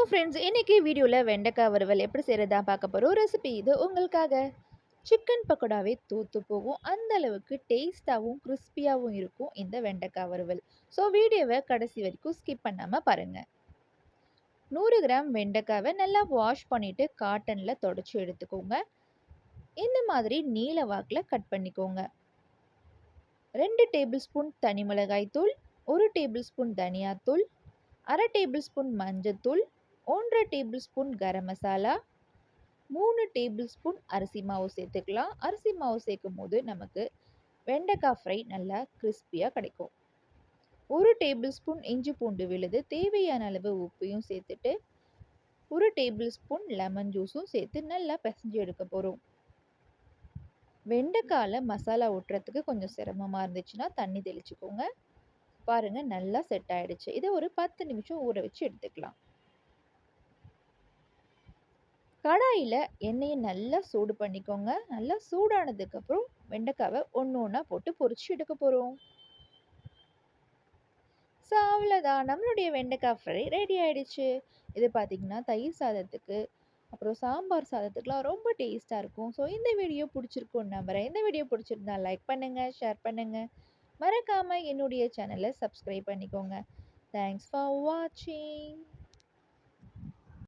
Hello friends, இன்னைக்கு வீடியோவில் வெண்டைக்காய் வறுவல் எப்படி செய்கிறதா பார்க்க போகிறோம். ரெசிபி இது உங்களுக்காக. சிக்கன் பக்கோடாவே தூத்து போகும், அந்த அளவுக்கு டேஸ்ட்டாகவும் கிறிஸ்பியாகவும் இருக்கும் இந்த வெண்டைக்காய் வறுவல். ஸோ வீடியோவை கடைசி வரைக்கும் ஸ்கிப் பண்ணாமல் பாருங்கள். 100 கிராம் வெண்டைக்காவை நல்லா வாஷ் பண்ணிவிட்டு காட்டனில் தொடச்சி எடுத்துக்கோங்க. இந்த மாதிரி நீல வாக்கில் கட் பண்ணிக்கோங்க. 2 டேபிள் ஸ்பூன் தனி மிளகாய் தூள், 1 டேபிள் ஸ்பூன் தனியாத்தூள், அரை டேபிள் ஸ்பூன் மஞ்சத்தூள், 1 table spoon garam masala, 3 table spoon அரிசி மாவு சேர்த்துக்கலாம். அரிசி மாவு சேர்க்கும் போது நமக்கு வெண்டைக்காய் ஃப்ரை நல்லா கிறிஸ்பியாக கிடைக்கும். 1 டேபிள் ஸ்பூன் இஞ்சி பூண்டு விழுது, தேவையான அளவு உப்பையும் சேர்த்துட்டு 1 டேபிள் ஸ்பூன் லெமன் ஜூஸும் சேர்த்து நல்லா பிசைஞ்சு எடுக்க போகிறோம். வெண்டைக்காயில் மசாலா ஒட்டுறதுக்கு கொஞ்சம் சிரமமாக இருந்துச்சுன்னா தண்ணி தெளிச்சுக்கோங்க. பாருங்கள், நல்லா செட் ஆகிடுச்சு. இதை ஒரு 10 நிமிஷம் ஊற வச்சு எடுத்துக்கலாம். கடாயில் எண்ணெயை நல்லா சூடு பண்ணிக்கோங்க. நல்லா சூடானதுக்கப்புறம் வெண்டைக்காவை ஒன்று ஒன்றா போட்டு பொரிச்சு எடுக்க போகிறோம். ஸோ அவ்வளோதான், நம்மளுடைய வெண்டைக்காய் ஃப்ரை ரெடி ஆகிடுச்சு. இது பார்த்திங்கன்னா தயிர் சாதத்துக்கு, அப்புறம் சாம்பார் சாதத்துக்குலாம் ரொம்ப டேஸ்ட்டாக இருக்கும். ஸோ இந்த வீடியோ பிடிச்சிருக்குன்னு நம்புகிறேன். இந்த வீடியோ பிடிச்சிருந்தா லைக் பண்ணுங்கள், ஷேர் பண்ணுங்கள். மறக்காமல் என்னுடைய சேனலை சப்ஸ்கிரைப் பண்ணிக்கோங்க. தேங்க்ஸ் ஃபார் வாட்சிங்.